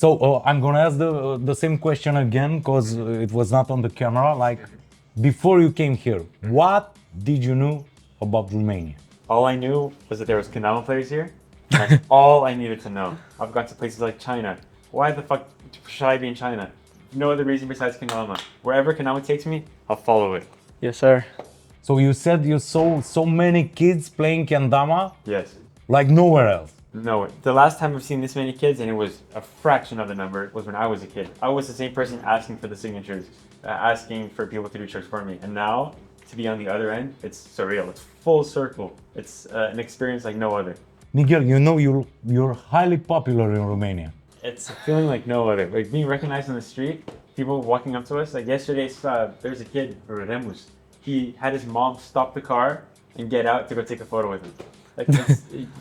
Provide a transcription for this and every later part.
So I'm gonna ask the same question again because it was not on the camera. Like, before you came here, what did you know about Romania? All I knew was that there was Kendama players here. That's all I needed to know. I've gone to places like China. Why the fuck should I be in China? No other reason besides Kendama. Wherever Kendama takes me, I'll follow it. Yes, sir. So you said you saw so many kids playing Kendama, Yes. like nowhere else. No, the last time I've seen this many kids, and it was a fraction of the number, was when I was a kid. I was the same person asking for the signatures, asking for people to do tricks for me. And now, to be on the other end, it's surreal. It's full circle. It's an experience like no other. Miguel, you know you're highly popular in Romania. It's a feeling like no other. Like being recognized on the street, people walking up to us. Like yesterday, there's a kid, REMUS. He had his mom stop the car and get out to go take a photo with him. Like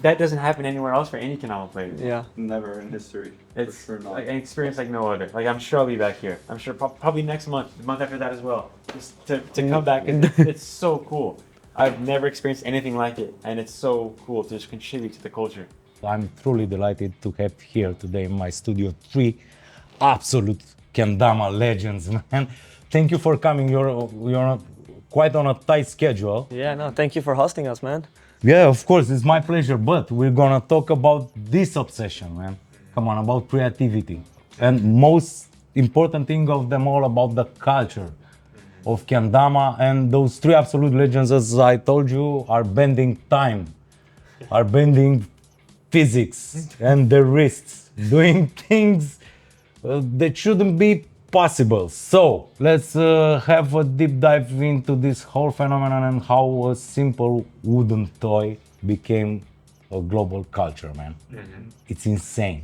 that doesn't happen anywhere else for any Kendama player. Yeah. Never in history. It's for sure not. like an experience like no other. Like I'm sure I'll be back here. I'm sure probably next month, the month after that as well. Just to come back, and it's so cool. I've never experienced anything like it, and it's so cool to just contribute to the culture. I'm truly delighted to have here today in my studio 3 absolute Kendama legends, man. Thank you for coming. You're quite on a tight schedule. Yeah, no, thank you for hosting us, man. Yeah, of course, it's my pleasure, but we're gonna talk about this obsession, man. Come on, about creativity. And most important thing of them all, about the culture of Kendama. And those 3 absolute legends, as I told you, are bending time, are bending physics and their wrists, doing things that shouldn't be possible. So let's have a deep dive into this whole phenomenon and how a simple wooden toy became a global culture, man. It's insane.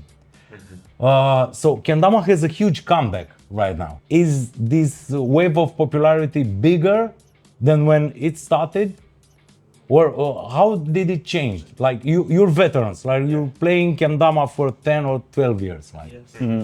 So Kendama has a huge comeback right now. Is this wave of popularity bigger than when it started? Or how did it change? Like you're veterans, like you're playing Kendama for 10 or 12 years, like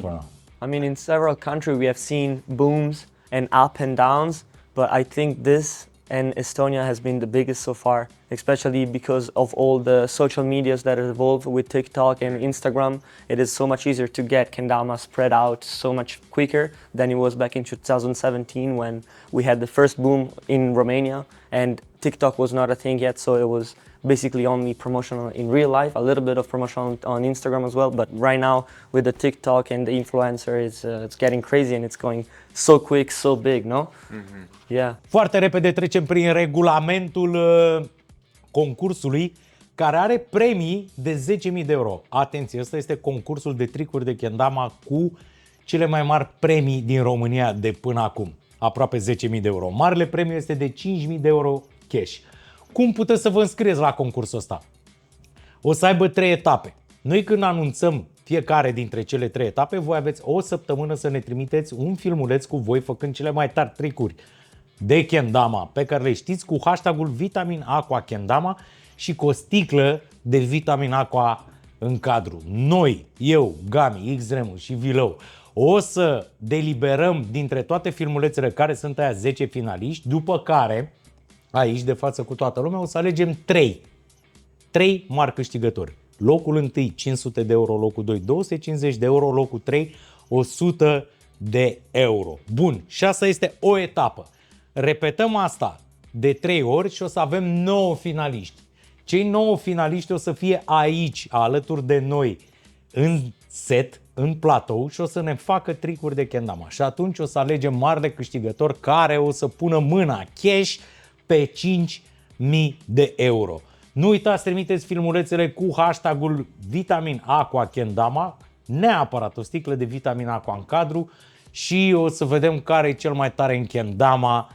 for now. I mean, in several countries we have seen booms and up and downs, but I think this and Estonia has been the biggest so far, especially because of all the social medias that are evolved with TikTok and Instagram. It is so much easier to get Kendama spread out so much quicker than it was back in 2017 when we had the first boom in Romania and TikTok was not a thing yet, so it was basically only promotional in real life, a little bit of promotional on Instagram as well, but right now with the TikTok and the influencer, it's getting crazy and it's going so quick, so big, no? Yeah. Foarte repede trecem prin regulamentul concursului, care are premii de 10.000 de euro. Atenție, ăsta este concursul de trick-uri de Kendama cu cele mai mari premii din România de până acum. Aproape 10.000 de euro. Marele premiu este de 5.000 de euro cash. Cum puteți să vă înscrieți la concursul ăsta? O să aibă 3 etape. Noi când anunțăm fiecare dintre cele 3 etape, voi aveți o săptămână să ne trimiteți un filmuleț cu voi făcând cele mai tari trick-uri de Kendama pe care le știți, cu hashtagul Vitamin Aqua Kendama și cu o sticlă de Vitamin Aqua în cadru. Noi, eu, Gami, XREMUS și Vilău, o să deliberăm dintre toate filmulețele care sunt aia 10 finaliști, după care aici, de față cu toată lumea, o să alegem 3 mari câștigători. Locul 1, 500 de euro, locul 2, 250 de euro, locul 3, 100 de euro. Bun, și asta este o etapă. Repetăm asta de 3 ori și o să avem 9 finaliști. Cei 9 finaliști o să fie aici, alături de noi, în set, în platou, și o să ne facă trick-uri de Kendama. Și atunci o să alegem marele câștigător care o să pună mâna cash pe 5.000 de euro. Nu uitați, trimiteți filmulețele cu hashtagul Vitamin Aqua Kendama, neapărat o sticlă de Vitamin Aqua în cadru, și o să vedem care e cel mai tare în Kendama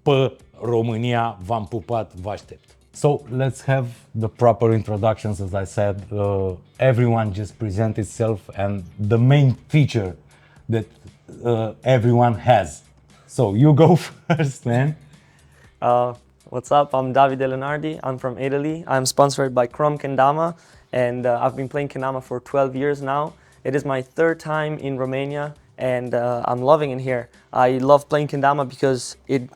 pe România. V-am pupat, vă aștept. So let's have the proper introductions. As I said, everyone just present itself and the main feature that everyone has. So you go first, man. What's up? I'm Davide Leonardi. I'm from Italy. I'm sponsored by Krom Kendama, and I've been playing Kendama for 12 years now. It is my 3rd time in Romania, and I'm loving it here. I love playing Kendama because it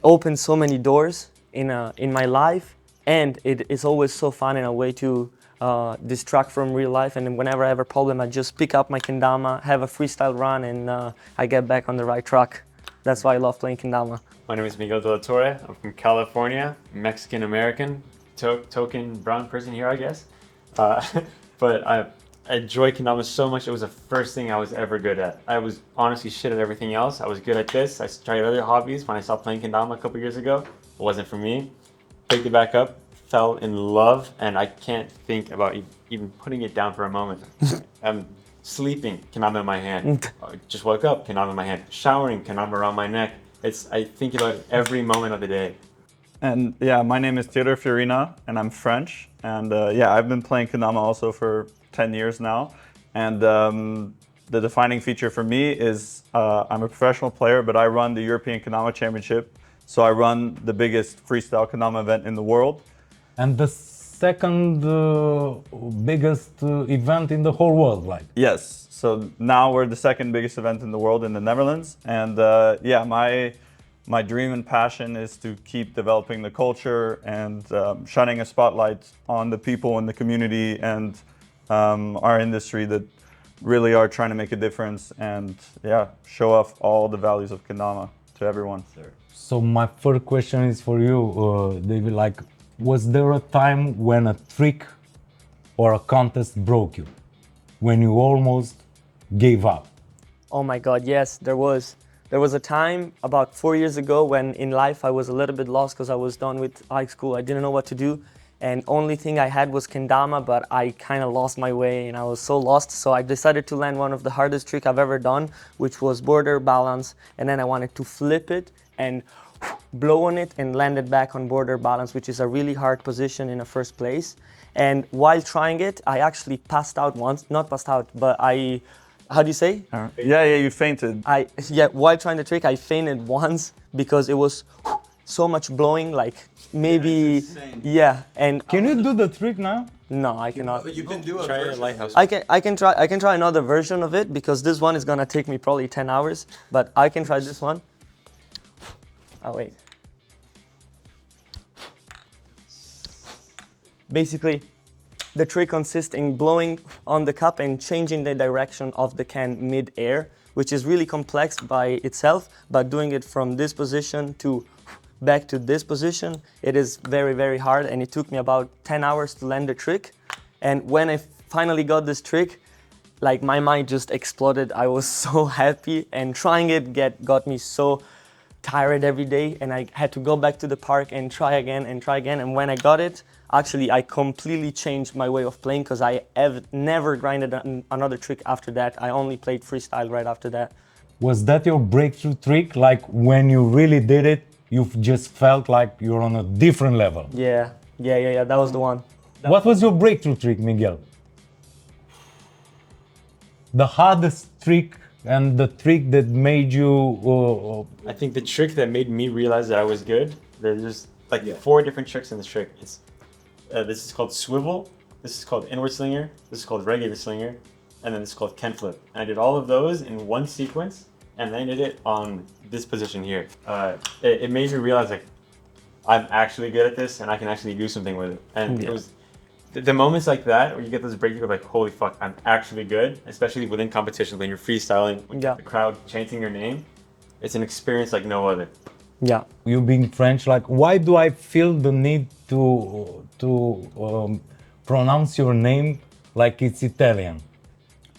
opens so many doors in my life, and it is always so fun in a way to distract from real life. And then whenever I have a problem, I just pick up my kendama, have a freestyle run, and I get back on the right track. That's why I love playing kendama. My name is Miguel De La Torre. I'm from California, Mexican American, token brown person here, I guess. But I enjoy kendama so much. It was the first thing I was ever good at. I was honestly shit at everything else. I was good at this. I tried other hobbies. When I stopped playing kendama a couple years ago, it wasn't for me. Picked it back up, fell in love, and I can't think about even putting it down for a moment. I'm sleeping, kendama in my hand. Just woke up, kendama in my hand. Showering, kendama around my neck. I think about it every moment of the day. And yeah, my name is Teodore Fiorina, and I'm French. And yeah, I've been playing kendama also for 10 years now. And the defining feature for me is I'm a professional player, but I run the European Kendama Championship. So I run the biggest freestyle kendama event in the world. And the second biggest event in the whole world, like. Yes. So now we're the second biggest event in the world in the Netherlands. And yeah, my dream and passion is to keep developing the culture and shining a spotlight on the people in the community and our industry that really are trying to make a difference and yeah, show off all the values of kendama to everyone. So my first question is for you, David, like, was there a time when a trick or a contest broke you? When you almost gave up? Oh my God, yes, there was. There was a time about 4 years ago when in life I was a little bit lost because I was done with high school. I didn't know what to do. And only thing I had was kendama, but I kind of lost my way and I was so lost. So I decided to land one of the hardest trick I've ever done, which was border balance. And then I wanted to flip it and blow on it and land it back on border balance, which is a really hard position in the first place. And while trying it, I actually passed out once, not passed out, but how do you say? Yeah, you fainted. Yeah, while trying the trick, I fainted once because it was so much blowing, like maybe, yeah. And can you do the trick now? No, I cannot. But you can do a Try a version. lighthouse. I can try another version of it because this one is gonna take me probably 10 hours, but I can try this one. Oh wait. Basically, the trick consists in blowing on the cup and changing the direction of the can mid-air, which is really complex by itself, but doing it from this position to back to this position, it is very, very hard, and it took me about 10 hours to land the trick. And when I finally got this trick, like my mind just exploded. I was so happy, and trying it got me so tired every day, and I had to go back to the park and try again and try again. And when I got it, actually I completely changed my way of playing because I have never grinded another trick after that. I only played freestyle right after that. Was that your breakthrough trick? Like when you really did it, you just felt like you're on a different level? Yeah, that was the one. What was your breakthrough trick, Miguel? The hardest trick and the trick that made you... I think the trick that made me realize that I was good, there's just like 4 different tricks in this trick. It's this is called swivel, this is called inward slinger, this is called regular slinger, and then this is called Ken flip. And I did all of those in one sequence and landed it on this position here. It made me realize like I'm actually good at this and I can actually do something with it. And it was the moments like that where you get those breakthroughs, you're like, holy fuck, I'm actually good, especially within competitions when you're freestyling, when the crowd chanting your name. It's an experience like no other. Yeah. You being French, like, why do I feel the need to pronounce your name like it's Italian?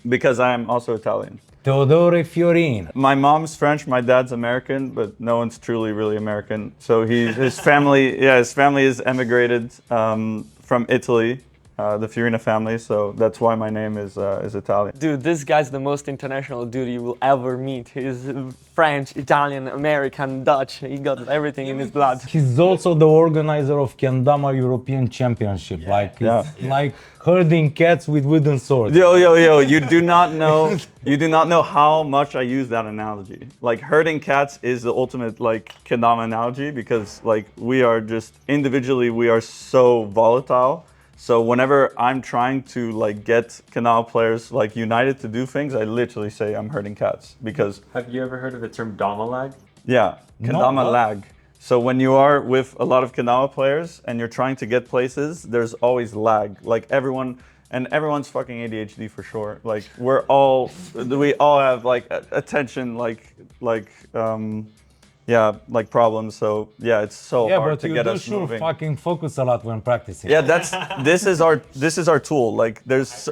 Because I'm also Italian. Teodore Fiorina. My mom's French, my dad's American, but no one's truly really American. So his family is emigrated from Italy, the Fiorina family. So that's why my name is Italian. Dude, this guy's the most international dude you will ever meet. He's French, Italian, American, Dutch. He got everything in his blood. He's also the organizer of Kendama European Championship. It's like herding cats with wooden swords. Yo, you do not know how much I use that analogy. Like herding cats is the ultimate like kendama analogy because like we are just individually, we are so volatile. So whenever I'm trying to like get kendama players like united to do things, I literally say I'm herding cats because. Have you ever heard of the term dama lag? Yeah, kendama lag. So when you are with a lot of Kendama players and you're trying to get places, there's always lag. Like everyone's fucking ADHD for sure. Like we all have like attention, like problems. So yeah, it's so hard to get us moving. Yeah, but you do fucking focus a lot when practicing. Yeah, this is our tool. Like there's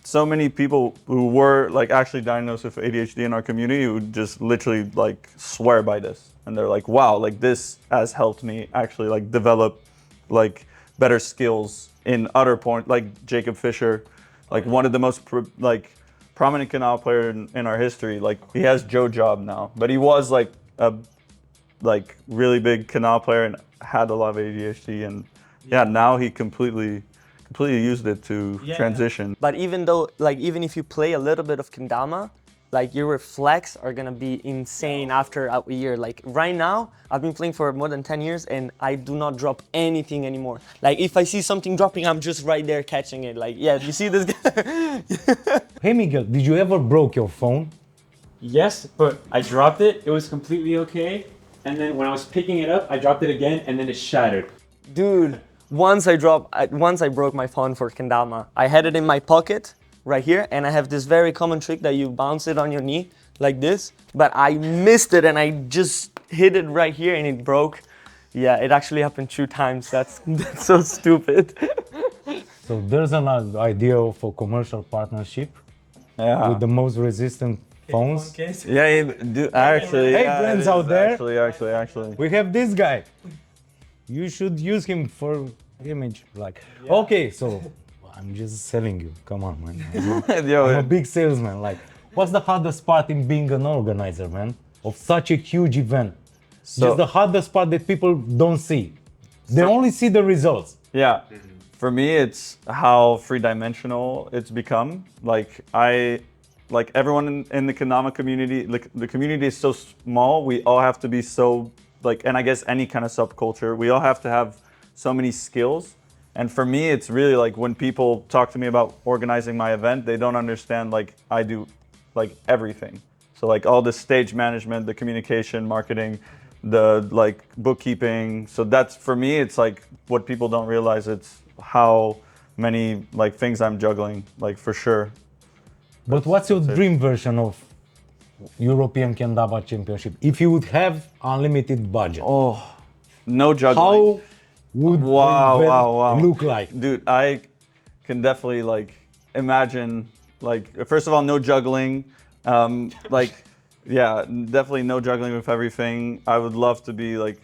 so many people who were like actually diagnosed with ADHD in our community who just literally like swear by this, and they're like, wow, like this has helped me actually like develop like better skills in other point. Like Jacob Fisher, like one of the most prominent Kendama player in our history. Like he has Joe job now, but he was like a really big Kendama player and had a lot of ADHD, and now he completely used it to transition. But even if you play a little bit of Kendama, like your reflex are gonna be insane after a year. Like right now, I've been playing for more than 10 years and I do not drop anything anymore. Like if I see something dropping, I'm just right there catching it. Like, yeah, you see this guy? Hey Miguel, did you ever broke your phone? Yes, but I dropped it. It was completely okay. And then when I was picking it up, I dropped it again, and then it shattered. Dude, once I broke my phone for Kendama. I had it in my pocket right here, and I have this very common trick that you bounce it on your knee like this, but I missed it and I just hit it right here and it broke. Yeah, it actually happened 2 times. That's so stupid. So there's an idea of a commercial partnership with the most resistant phones. Yeah, actually. Hey, friends out there. Actually. We have this guy. You should use him for image. Like, okay, so I'm just selling you. Come on, man. I'm a big salesman. Like, what's the hardest part in being an organizer, man, of such a huge event? Just the hardest part that people don't see. They only see the results. Yeah. For me, it's how three-dimensional it's become. Like everyone in the Kendama community, like the community is so small. We all have to be so and I guess any kind of subculture, we all have to have so many skills. And for me, it's really like when people talk to me about organizing my event, they don't understand like I do like everything. So like all the stage management, the communication, marketing, the like bookkeeping. So that's, for me, it's like what people don't realize, it's how many like things I'm juggling, like for sure. But what's your dream version of European Kendama Championship? If you would have unlimited budget. Oh, no juggling. How would it look like? Dude, I can definitely like imagine, like, first of all, no juggling. Yeah, definitely no juggling with everything. I would love to be like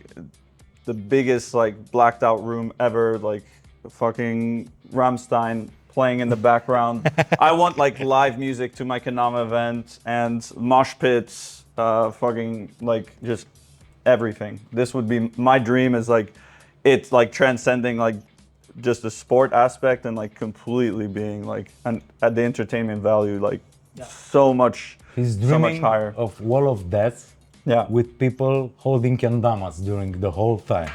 the biggest like blacked out room ever, like fucking Rammstein playing in the background. I want like live music to my Kendama event and mosh pits, fucking like just everything. This would be my dream, is like it's like transcending like just the sport aspect and like completely being like at the entertainment value, like so much. He's dreaming so much higher. of wall of death with people holding kendamas during the whole time.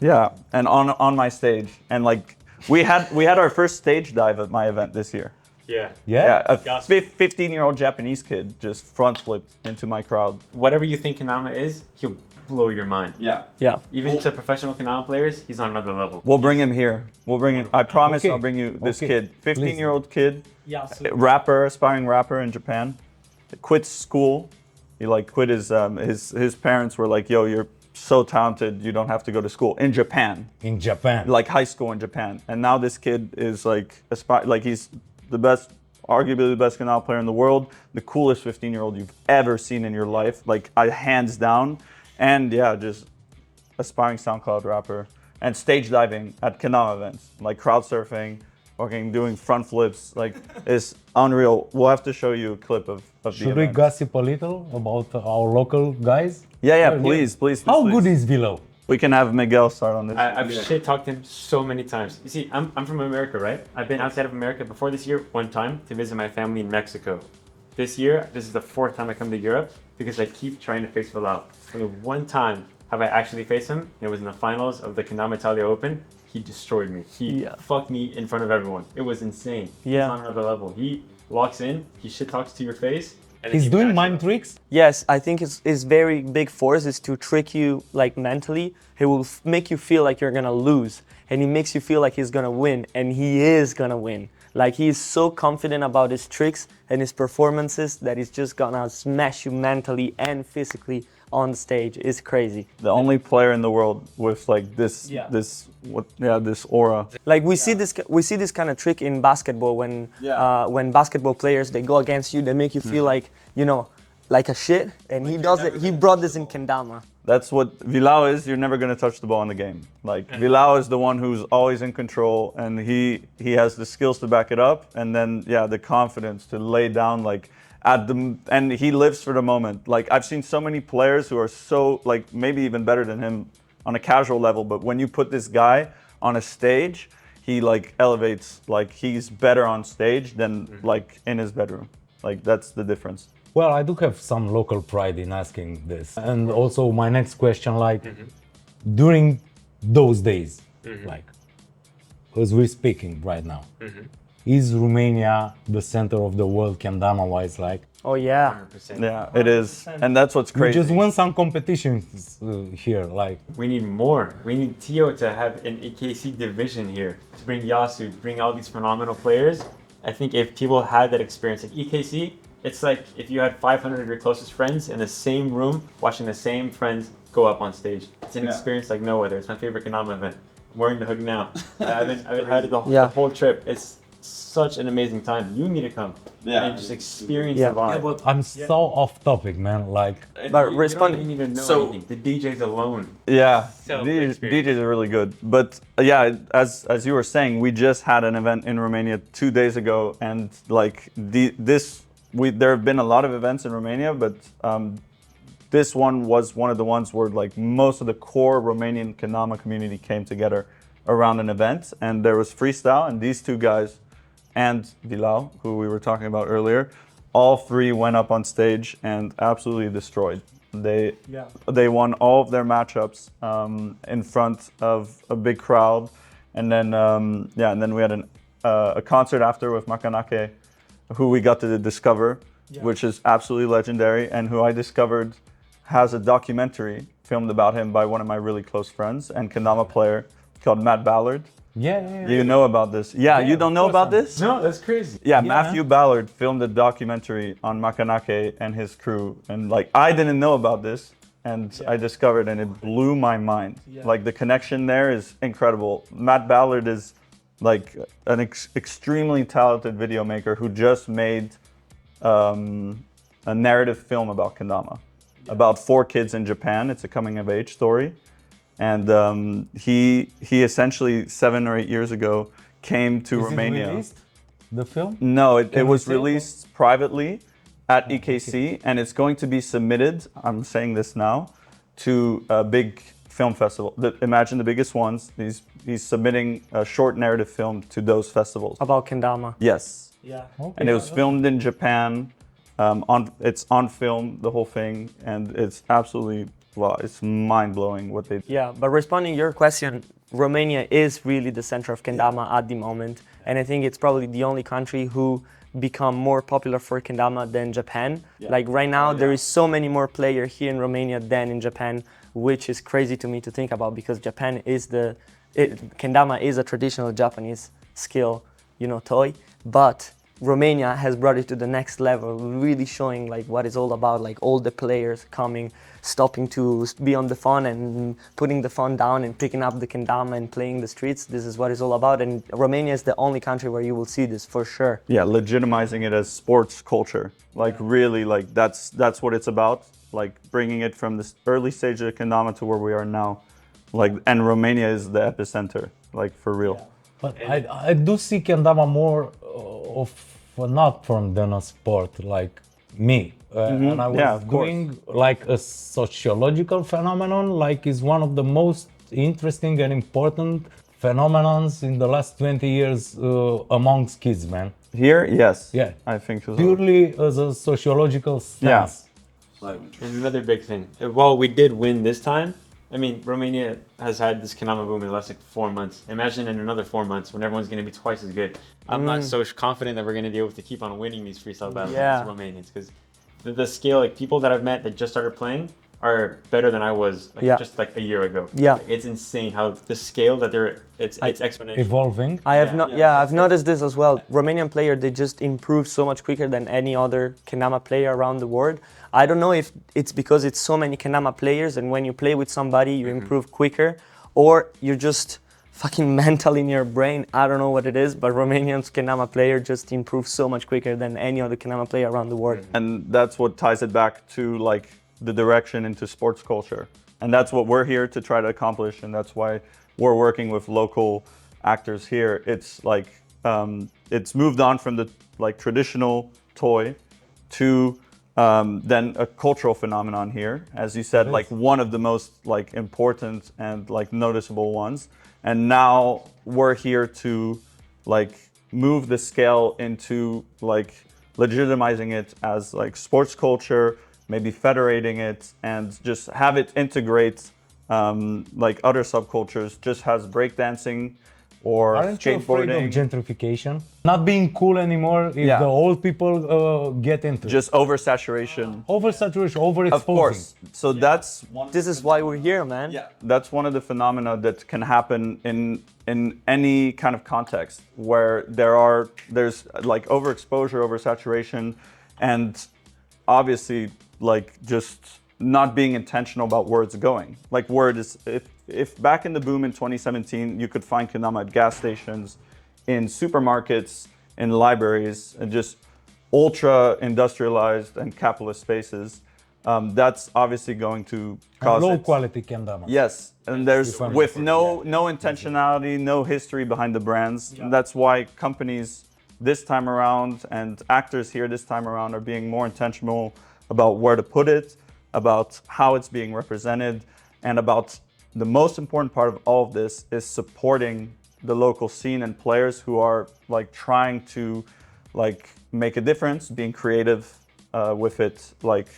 Yeah, and on my stage, and like we had our first stage dive at my event this year. Yeah. A 15-year-old Japanese kid just front flipped into my crowd. Whatever you think Kendama is, he'll blow your mind. Yeah. Even to professional Kendama players, he's on another level. We'll bring him here. We'll bring him. I promise. Okay. I'll bring you this Okay. kid. 15-year-old kid. Yeah. Rapper, aspiring rapper in Japan. Quit school. He like quit his parents were like, yo, you're so talented, you don't have to go to school in Japan. In Japan. Like high school in Japan. And now this kid is like he's the best, arguably the best Kendama player in the world, the coolest 15-year-old you've ever seen in your life, like hands down. And yeah, just aspiring SoundCloud rapper, and stage diving at Kendama events, like crowd surfing, fucking doing front flips, like it's unreal. We'll have to show you a clip of the Should we event. gossip a little about our local guys? Yeah, please. How good is Vilău? We can have Miguel start on this. I've shit talked him so many times. You see, I'm from America, right? I've been outside of America before this year one time to visit my family in Mexico. This year, this is the 4th time I come to Europe because I keep trying to face Vilău. Only one time have I actually faced him, and it was in the finals of the Kendama Italia Open. He destroyed me. He fucked me in front of everyone. It was insane. Yeah. He's on another level. He walks in, he shit talks to your face, And then He's you doing match it mind up. tricks? Yes, I think his very big force is to trick you like mentally. He will make you feel like you're gonna lose, and he makes you feel like he's gonna win, and he is gonna win. Like he is so confident about his tricks and his performances that he's just gonna smash you mentally and physically on stage. It's crazy. The only player in the world with like this this aura. Like we see this kind of trick in basketball when basketball players they go against you, they make you feel like like a shit, and he does it. He brought this in Kendama. That's what Vilău is. You're never going to touch the ball in the game. Like Vilău is the one who's always in control, and he has the skills to back it up, and then the confidence to lay down like and he lives for the moment. Like I've seen so many players who are so like maybe even better than him on a casual level, but when you put this guy on a stage, he like elevates. Like he's better on stage than like in his bedroom. Like that's the difference. Well, I do have some local pride in asking this. And also my next question, like during those days, like as we're speaking right now, is Romania the center of the world Kendama wise? Like, Oh yeah. 100%. Yeah, it is, and that's what's we crazy. just won some competitions here, like. We need more. We need Teo to have an EKC division here, to bring Yasu, to bring all these phenomenal players. I think if people had that experience, like EKC, it's like if you had 500 of your closest friends in the same room, watching the same friends go up on stage. It's an experience like no other. It's my favorite Kendama event. I'm wearing the hood now. I've had it the whole trip. It's such an amazing time. You need to come and just experience the vibe. But I'm so off topic, man. Like, But You respond. don't even need to know anything. The DJs alone. Yeah, So DJs are really good. But yeah, as you were saying, we just had an event in Romania 2 days ago, and like there have been a lot of events in Romania, but this one was one of the ones where like most of the core Romanian Kendama community came together around an event, and there was freestyle, and these two guys and Vilău, who we were talking about earlier, all three went up on stage and absolutely destroyed. They won all of their matchups in front of a big crowd, and then and then we had a concert after with Makanake, who we got to discover, which is absolutely legendary, and who I discovered has a documentary filmed about him by one of my really close friends and Kendama player called Matt Ballard. You know about this? You don't know about this? No, that's crazy. Matthew Ballard filmed a documentary on Makanake and his crew, and like I didn't know about this, and I discovered, and it blew my mind. Like the connection there is incredible. Matt Ballard is like an extremely talented video maker who just made a narrative film about Kendama, about 4 kids in Japan. It's a coming of age story. And he essentially 7 or 8 years ago came to Romania. Is it released, the film? No, it was released privately at EKC, and it's going to be submitted, I'm saying this now, to a big film festival. Imagine the biggest ones. He's submitting a short narrative film to those festivals. About Kendama. Yes. Yeah. Okay. And it was filmed in Japan. It's on film, the whole thing, and it's absolutely, it's mind-blowing what they do. Yeah, but responding to your question, Romania is really the center of Kendama at the moment, and I think it's probably the only country who become more popular for Kendama than Japan. Like right now, there is so many more players here in Romania than in Japan, which is crazy to me to think about, because Japan is Kendama is a traditional Japanese skill, toy, but Romania has brought it to the next level, really showing like what it's all about, like all the players coming, stopping to be on the phone and putting the phone down and picking up the Kendama and playing the streets. This is what it's all about, and Romania is the only country where you will see this for sure. Yeah, legitimizing it as sports culture, like really, like that's what it's about, like bringing it from this early stage of Kendama to where we are now, like, and Romania is the epicenter, like for real. But I do see Kendama more of an art form than a sport, like me. And I was doing like a sociological phenomenon, like is one of the most interesting and important phenomenons in the last 20 years amongst kids, man. Here, yes. Yeah. I think so. Purely as a sociological stance. And another big thing, while we did win this time, I mean, Romania has had this Kendama boom in the last like 4 months. Imagine in another 4 months when everyone's going to be twice as good. I'm not so confident that we're going to be able to keep on winning these freestyle battles against Romanians, because the scale, like people that I've met that just started playing are better than I was just like a year ago. Yeah. Like, it's insane how the scale that it's exponential. Evolving. I've noticed this as well. Romanian player, they just improve so much quicker than any other Kendama player around the world. I don't know if it's because it's so many Kendama players and when you play with somebody you improve quicker, or you're just fucking mental in your brain. I don't know what it is, but Romanian's Kendama player just improves so much quicker than any other Kendama player around the world. And that's what ties it back to like the direction into sports culture. And that's what we're here to try to accomplish. And that's why we're working with local actors here. It's like, it's moved on from the like traditional toy to then a cultural phenomenon here. As you said, like one of the most like important and like noticeable ones. And now we're here to like move the scale into like legitimizing it as like sports culture, maybe federating it and just have it integrate like other subcultures, just has breakdancing or Aren't you afraid skateboarding. of gentrification? Not being cool anymore if the old people get into it. Just oversaturation. Oversaturation, overexposing. Of course. So that's This is why we're here, man. that's one of the phenomena that can happen in any kind of context where there's like overexposure, oversaturation, and obviously like just not being intentional about where it's going. Like where it is, if back in the boom in 2017, you could find Kendama at gas stations, in supermarkets, in libraries, and just ultra industrialized and capitalist spaces, that's obviously going to cause low quality Kendama. Yes, and there's with no intentionality, no history behind the brands. That's why companies this time around and actors here this time around are being more intentional about where to put it, about how it's being represented, and about the most important part of all of this is supporting the local scene and players who are like trying to like make a difference, being creative with it, like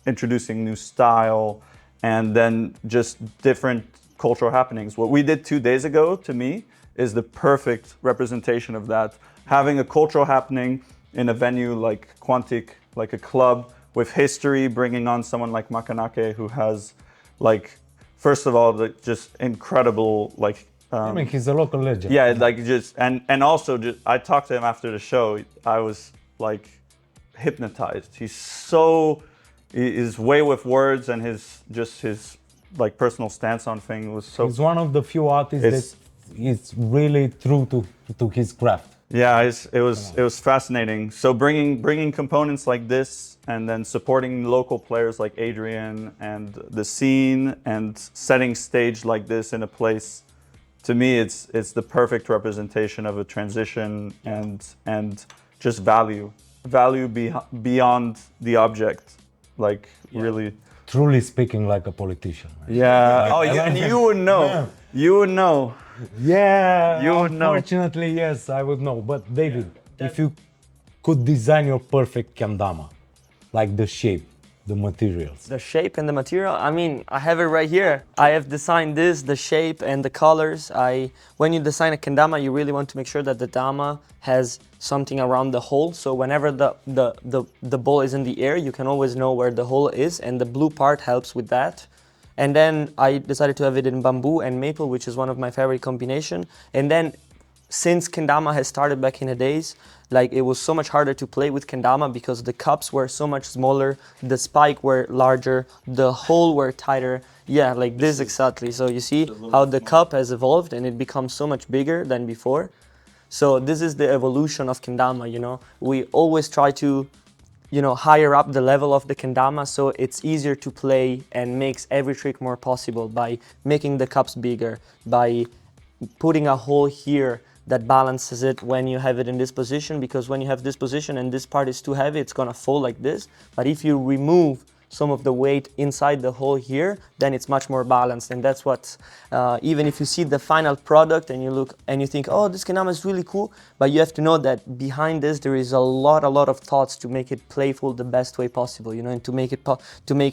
introducing new style and then just different cultural happenings. What we did 2 days ago, to me, is the perfect representation of that. Having a cultural happening in a venue like Quantic, like a club with history, bringing on someone like Makanake who has like, first of all, the just incredible like I mean, he's a local legend. yeah, like just and also just I talked to him after the show. I was like hypnotized. His way with words and his like personal stance on things was so. He's one of the few artists that is really true to his craft. Yeah, it was fascinating. So bringing components like this and then supporting local players like Adrian and the scene and setting stage like this in a place, to me it's the perfect representation of a transition and just value beyond the object, like really. Truly speaking like a politician. Right? Yeah. And you would know. Yeah. You would know. Yeah, you would know. Unfortunately, yes, I would know. But David, if you could design your perfect kendama, like the shape, the materials. The shape and the material, I mean, I have it right here. I have designed this, the shape and the colors. When you design a kendama, you really want to make sure that the dama has something around the hole. So whenever the ball is in the air, you can always know where the hole is, and the blue part helps with that. And then I decided to have it in bamboo and maple, which is one of my favorite combination. And then since kendama has started back in the days, like it was so much harder to play with kendama because the cups were so much smaller, the spike were larger, the hole were tighter. Yeah, like this exactly. So you see how the cup has evolved and it becomes so much bigger than before. So this is the evolution of kendama, you know. We always try to, you know, higher up the level of the kendama so it's easier to play and makes every trick more possible by making the cups bigger, by putting a hole here that balances it when you have it in this position, because when you have this position and this part is too heavy, it's gonna fall like this. But if you remove some of the weight inside the hole here, then it's much more balanced. And that's what, even if you see the final product and you look and you think, oh, this kendama is really cool, but you have to know that behind this there is a lot of thoughts to make it playful the best way possible, you know, and to make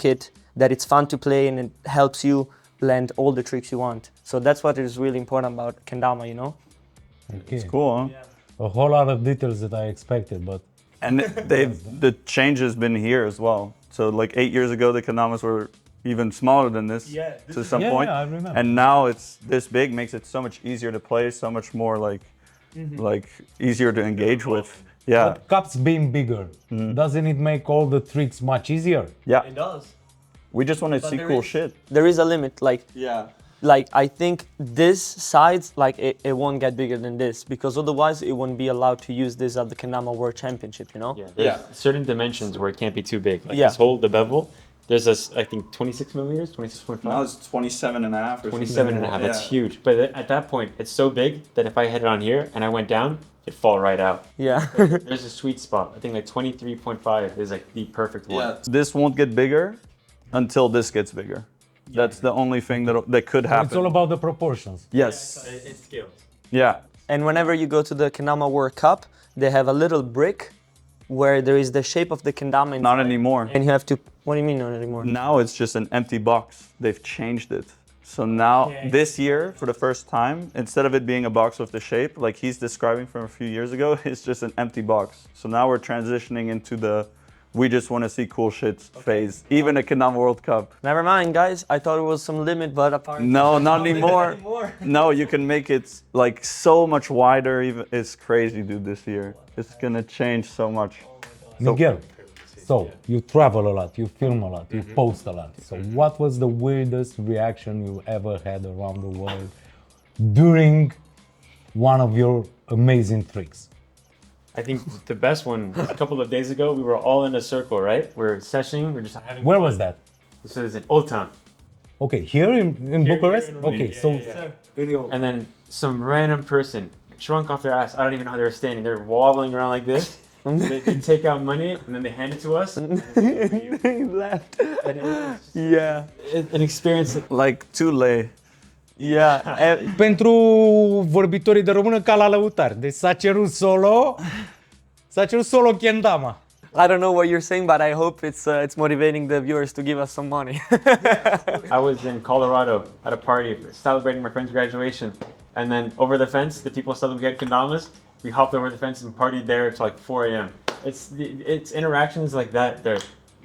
it that it's fun to play and it helps you blend all the tricks you want. So that's what is really important about kendama, you know. Okay. It's cool, huh? Yeah. A whole lot of details that I expected, but And the change has been here as well. So like 8 years ago, the kendamas were even smaller than this to some point. Yeah, I remember. And now it's this big, makes it so much easier to play, so much more like easier to engage with. Yeah. But cups being bigger, doesn't it make all the tricks much easier? Yeah. It does. We just want to see there cool is- shit. There is a limit. Like I think this size, like it won't get bigger than this because otherwise it won't be allowed to use this at the Kendama World Championship, you know? Yeah, there's certain dimensions where it can't be too big. Like Yeah. this whole, the bevel, there's I think 26 millimeters, 26.5. Now it's 27 and a half or 27 and a half, that's huge. But at that point, it's so big that if I hit it on here and I went down, it'd fall right out. Yeah. There's a sweet spot. I think like 23.5 is like the perfect one. Yeah. This won't get bigger until this gets bigger. That's the only thing that could happen. It's all about the proportions. Yes. It scales. Yeah. And whenever you go to the Kendama World Cup, they have a little brick where there is the shape of the Kendama inside. Not anymore. And you have to, what do you mean not anymore? Now it's just an empty box. They've changed it. So now, this year, for the first time, instead of it being a box with the shape, like he's describing from a few years ago, it's just an empty box. So now we're transitioning into the we just want to see cool shit phase. Even a Kendama World Cup. Never mind, guys. I thought it was some limit, but apparently No, not anymore. No, you can make it like so much wider. Even it's crazy, dude. This year, it's gonna change so much. Miguel, so you travel a lot, you film a lot, you post a lot. So what was the weirdest reaction you ever had around the world during one of your amazing tricks? I think the best one, a couple of days ago, we were all in a circle, right? We're sessioning, we're just having Where fun. was that? This is in Old Town. Okay, here in Bucharest? in Romania. Okay, so And then some random person shrunk off their ass. I don't even know how they were standing. They're wobbling around like this. they take out money and then they hand it to us. And He left. it was just Yeah. an experience. Like too late. Yeah. pentru vorbitorii de română ca la lăutari. Deci s-a cerut solo Kendama. I don't know what you're saying, but I hope it's motivating the viewers to give us some money. I was in Colorado at a party celebrating my friend's graduation. And then over the fence, the people celebrated Kendamas. We hopped over the fence and partied there till like 4 a.m. It's interactions like that.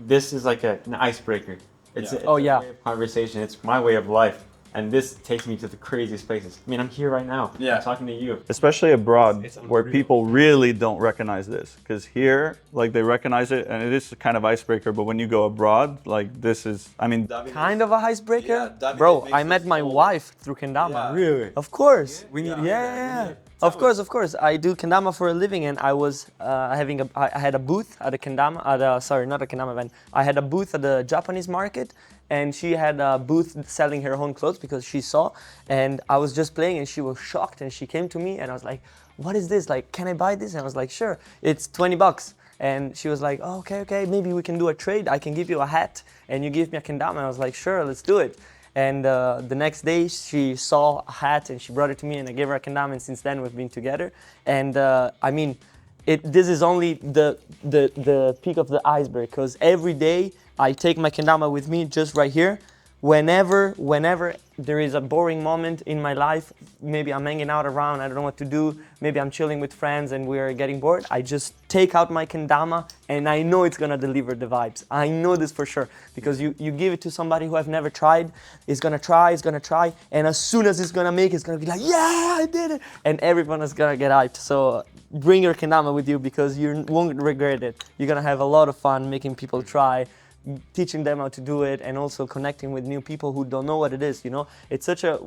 This is like an icebreaker. It's a way of conversation. It's my way of life. And this takes me to the craziest places. I mean, I'm here right now. Yeah. I'm talking to you. Especially abroad, It's where unreal. people really don't recognize this. Because here, like they recognize it, and it is kind of icebreaker. But when you go abroad, like this is, I mean, Kind of a icebreaker? Yeah, Davide Bro, makes I met it my so- wife through Kendama. Yeah. Really? Of course. We need Yeah. Of course. I do Kendama for a living, and I was I had a booth at a Kendama, not a Kendama event. I had a booth at the Japanese market, and she had a booth selling her own clothes because she saw, and I was just playing, and she was shocked, and she came to me, and I was like, "What is this? Like, can I buy this?" And I was like, "Sure, it's $20." And she was like, oh, okay, maybe we can do a trade. I can give you a hat, and you give me a Kendama. And I was like, sure, let's do it. And the next day she saw a hat and she brought it to me and I gave her a Kendama, and since then we've been together. And I mean, this is only the peak of the iceberg, because every day I take my Kendama with me just right here. Whenever there is a boring moment in my life, maybe I'm hanging out around, I don't know what to do, maybe I'm chilling with friends and we're getting bored, I just take out my Kendama and I know it's gonna deliver the vibes. I know this for sure, because you give it to somebody who have never tried, it's gonna try, and as soon as it's gonna make, it's gonna be like, yeah, I did it, and everyone is gonna get hyped. So bring your Kendama with you, because you won't regret it. You're gonna have a lot of fun making people try, teaching them how to do it, and also connecting with new people who don't know what it is, you know? It's such a,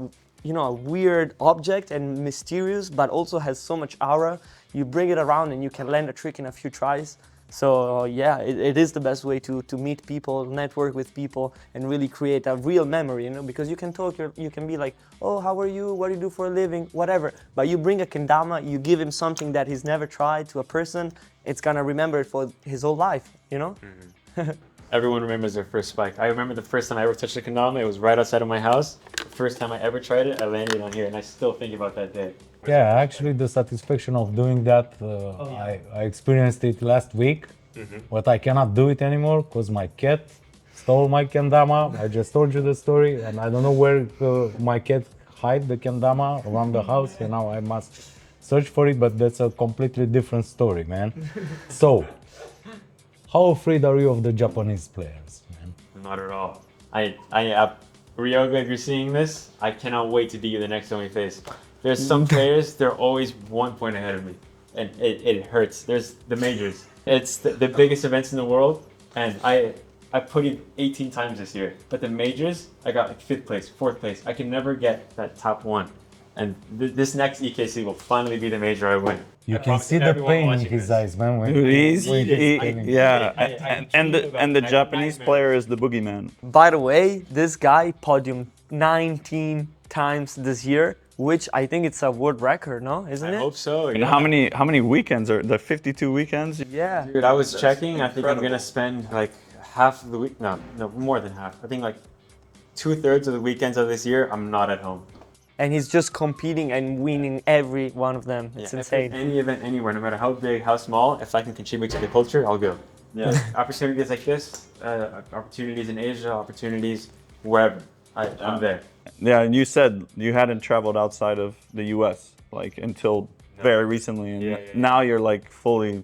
a weird object and mysterious, but also has so much aura. You bring it around and you can land a trick in a few tries. So yeah, it is the best way to meet people, network with people, and really create a real memory, because you can talk, you can be like, oh, how are you? What do you do for a living? Whatever. But you bring a Kendama, you give him something that he's never tried to a person, it's gonna remember it for his whole life, Mm-hmm. Everyone remembers their first spike. I remember the first time I ever touched a Kendama, it was right outside of my house. The first time I ever tried it, I landed on here, and I still think about that day. Yeah, actually the satisfaction of doing that, I experienced it last week, but I cannot do it anymore because my cat stole my Kendama. I just told you the story, and I don't know where my cat hide the Kendama around the house, and now I must search for it, but that's a completely different story, man. So, how afraid are you of the Japanese players, man? Not at all. Ryoga, if you're seeing this, I cannot wait to be the next time we face. There's some players, they're always 1 point ahead of me. And it hurts. There's the majors. It's the biggest events in the world. And I put it 18 times this year. But the majors, I got like 5th place, 4th place. I can never get that top 1. And this next EKC will finally be the major I win. You can see the pain in his eyes, man. When and the Japanese player is the boogeyman. By the way, this guy podiumed 19 times this year, which I think it's a world record, no? Isn't it? I hope so. And Yeah. how many weekends are there? 52 weekends? Yeah. Dude, I was checking. I think I'm gonna spend like half of the week. No, more than half. I think like 2/3 of the weekends of this year, I'm not at home. And he's just competing and winning every one of them. It's Yeah, insane. Any event, anywhere, no matter how big, how small, if I can contribute to the culture, I'll go. Yeah. Opportunities like this, opportunities in Asia, opportunities wherever, I'm there. Yeah, and you said you hadn't traveled outside of the US like until very recently, and now you're like fully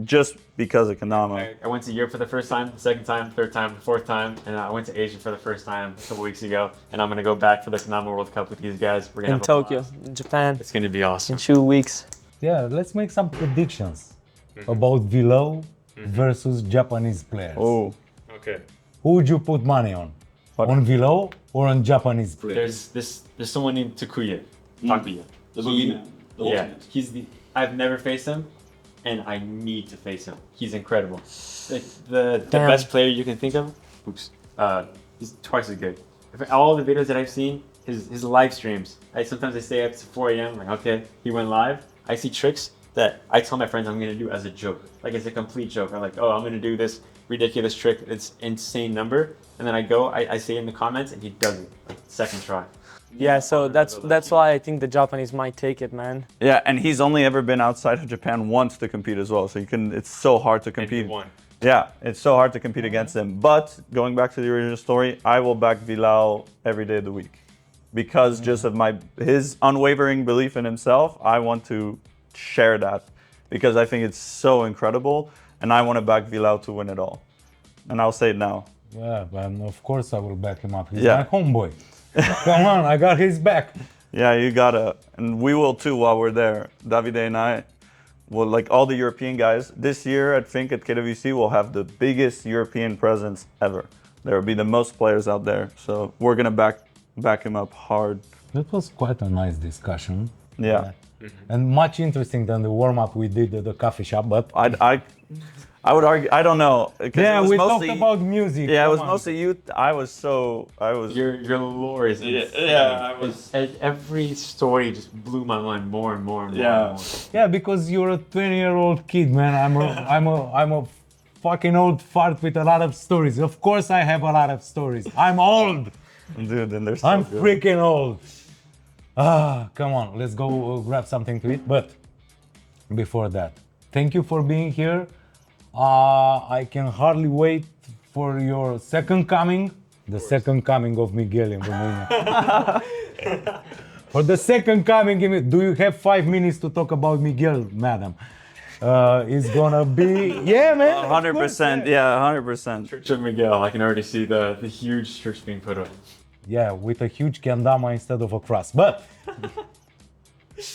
just because of Kendama. I went to Europe for the first time, the second time, third time, the fourth time, and I went to Asia for the first time a couple weeks ago, and I'm gonna go back for the Kendama World Cup with these guys. We're gonna In have a Tokyo, blast. in Japan, It's gonna be awesome. in 2 weeks. Yeah, let's make some predictions about Vilău versus Japanese players. Oh, Okay. Who would you put money on? What? On Vilău or on Japanese players? There's someone named Takuya. Takuya. The boogeyman. The Yeah, ultimate. I've never faced him, and I need to face him. He's incredible. The Damn. best player you can think of. Oops. He's twice as good. All the videos that I've seen, his live streams. Sometimes I stay up to 4 a.m. Like, okay, he went live. I see tricks that I tell my friends I'm gonna do as a joke. Like it's a complete joke. I'm like, oh, I'm gonna do this ridiculous trick. It's insane number, and then I go. I say in the comments, and he does it. Like, second try. Yeah, so that's why I think the Japanese might take it, man. yeah, and he's only ever been outside of Japan once to compete as well, so it's so hard to compete. won. Yeah, it's so hard to compete against him. But going back to the original story, I will back Vilău every day of the week because just of his unwavering belief in himself. I want to share that because I think it's so incredible, and I want to back Vilău to win it all. And I'll say it now. Yeah, and of course I will back him up. He's Yeah. my homeboy. Come on, I got his back. Yeah, you gotta, and we will too while we're there. Davide and I will, like all the European guys, this year I think at KWC we'll have the biggest European presence ever. There will be the most players out there, so we're gonna back him up hard. That was quite a nice discussion. Yeah. And much interesting than the warm-up we did at the coffee shop, but I would argue, I don't know. 'Cause yeah, it was we mostly, talked about music. Yeah, it come was on. mostly youth. I was. Your lore is insane. Yeah, I was- Every story just blew my mind more and more and more. Yeah. And more. Yeah, because you're a 20-year-old kid, man. I'm a fucking old fart with a lot of stories. Of course I have a lot of stories. I'm old. Dude, and they're so I'm good. freaking old. Come on, let's go grab something to eat. But before that, thank you for being here. I can hardly wait for your second coming. The second coming of Miguel in Romania. For the second coming, do you have 5 minutes to talk about Miguel, madam? It's gonna be, yeah, man. 100%. Yeah, 100%. Church of Miguel, I can already see the huge church being put up. Yeah, with a huge kendama instead of a cross. But,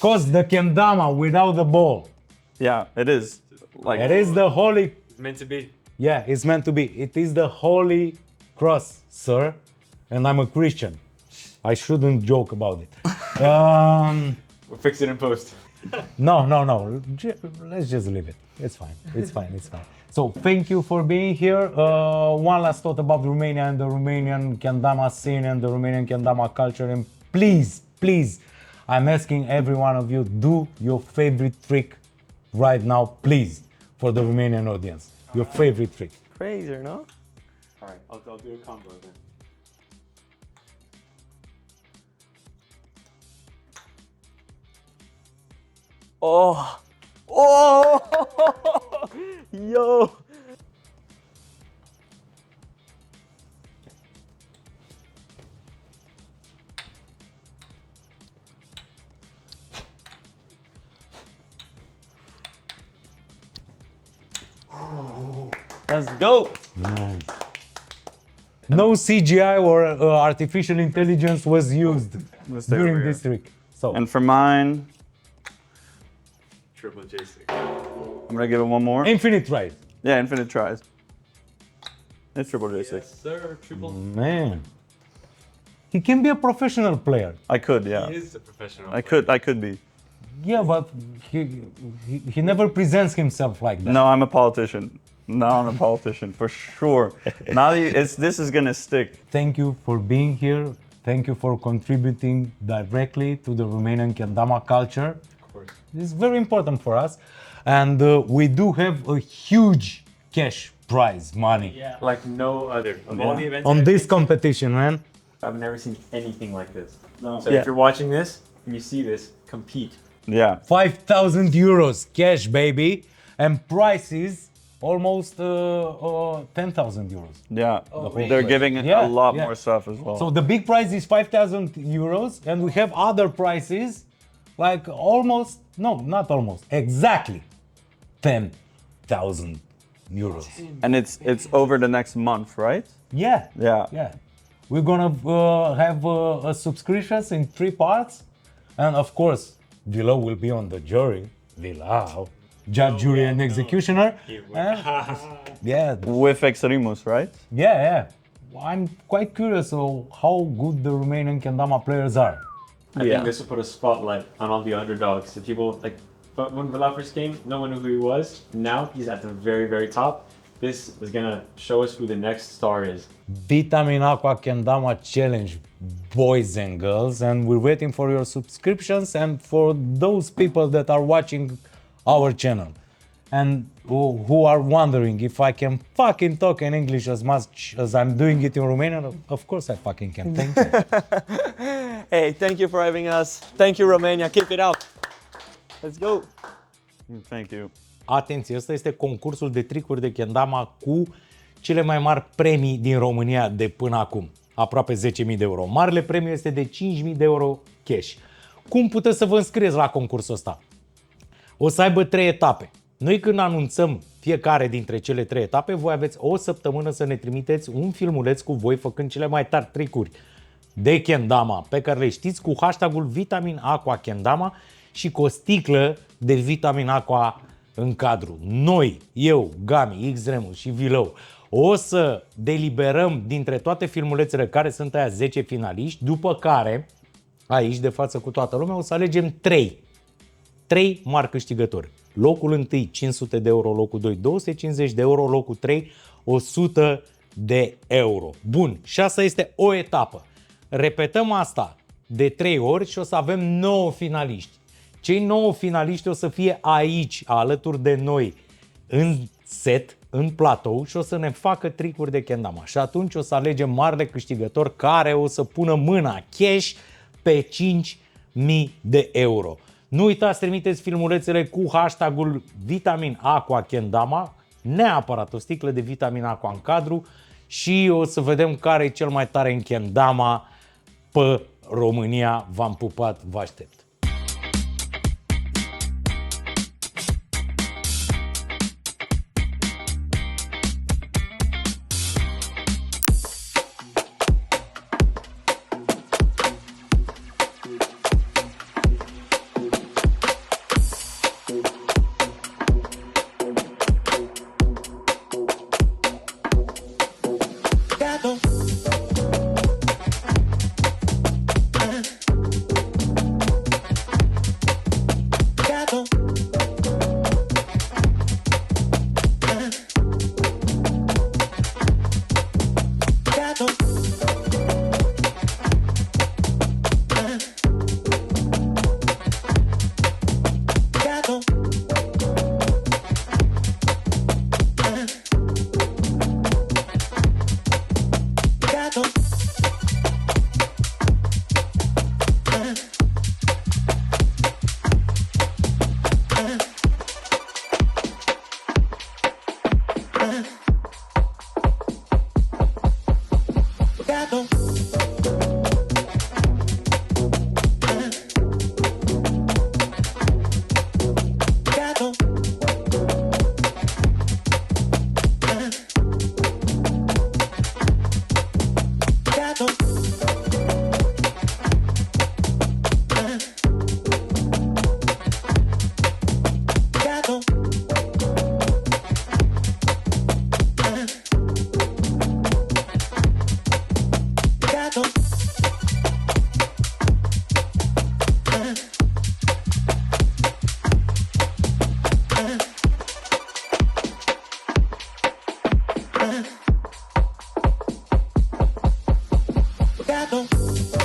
cause the kendama without the ball, Yeah, it is. Like it is the holy, It's meant to be. yeah, it's meant to be. It is the holy cross, sir. And I'm a Christian. I shouldn't joke about it. We'll fix it in post. No. Let's just leave it. It's fine. It's fine. It's fine. So thank you for being here. One last thought about Romania and the Romanian Kendama scene and the Romanian Kendama culture. And please, I'm asking every one of you, do your favorite trick right now, please, for the Romanian audience. Your favorite trick. Crazy, no? All right, I'll do a combo then. Oh, oh, yo. Let's go. No CGI or artificial intelligence was used Let's stay during over this here. trick. So, And for mine, Triple J6. I'm gonna give it one more. infinite tries. Yeah, infinite tries. It's triple J6. Sir, triple. Man, he can be a professional player. I could, yeah. He is a professional. I could be. Yeah, but he never presents himself like that. No, I'm a politician. No, I'm a politician for sure. Now this is gonna stick. Thank you for being here. Thank you for contributing directly to the Romanian Kendama culture. Of course. It's very important for us. And we do have a huge cash prize money Like no other. Of all the events on I've this been competition, man. to, I've never seen anything like this. No. So Yeah. if you're watching this and you see this, compete. Yeah. 5,000 euros cash, baby. And prizes almost 10,000 euros. Yeah. whole They're place. giving Yeah, a lot yeah. more stuff as well. So the big prize is 5,000 euros, and we have other prizes like almost, no, not almost, exactly 10,000 euros. And it's over the next month, right? Yeah, Yeah. yeah. We're gonna have a subscriptions in 3 parts, and of course, Vilău will be on the jury. Vilău, judge, jury, and executioner. Yeah, With XREMUS, right? yeah. I'm quite curious of how good the Romanian Kendama players are. I think this will put a spotlight on all the underdogs. The people like, but when Vilău first came, no one knew who he was. Now he's at the very, very top. This is gonna show us who the next star is. Vitamin Aqua Kendama Challenge, boys and girls, and we're waiting for your subscriptions and for those people that are watching our channel and who are wondering if I can fucking talk in English as much as I'm doing it in Romanian. Of course I fucking can. Thank you. Hey, thank you for having us. Thank you, Romania. Keep it up. Let's go. Thank you. Atenție, ăsta este concursul de tricuri de Kendama cu cele mai mari premii din România de până acum. Aproape 10.000 de euro. Marele premiu este de 5.000 de euro cash. Cum puteți să vă înscrieți la concursul ăsta? O să aibă 3 etape. Noi când anunțăm fiecare dintre cele 3 etape, voi aveți o săptămână să ne trimiteți un filmuleț cu voi făcând cele mai tari tricuri de Kendama pe care le știți cu hashtagul Vitamin Aqua Kendama și cu o sticlă de Vitamin Aqua în cadru. Noi, eu, Gami, XREMUS și Vilău o să deliberăm dintre toate filmulețele care sunt aia 10 finaliști, după care aici de față cu toată lumea o să alegem 3 mari câștigători. Locul 1 500 de euro, locul 2 250 de euro, locul 3 100 de euro. Bun, și asta este o etapă. Repetăm asta de 3 ori și o să avem 9 finaliști. Cei 9 finaliști o să fie aici, alături de noi, în set, în platou și o să ne facă tricuri de Kendama. Și atunci o să alegem marele câștigător care o să pună mâna cash pe 5.000 de euro. Nu uitați, trimiteți filmulețele cu hashtagul Vitamin Aqua Kendama, neapărat o sticlă de Vitamin Aqua în cadru și o să vedem care e cel mai tare în Kendama pe România. V-am pupat, vă aștept! Jucǎtor.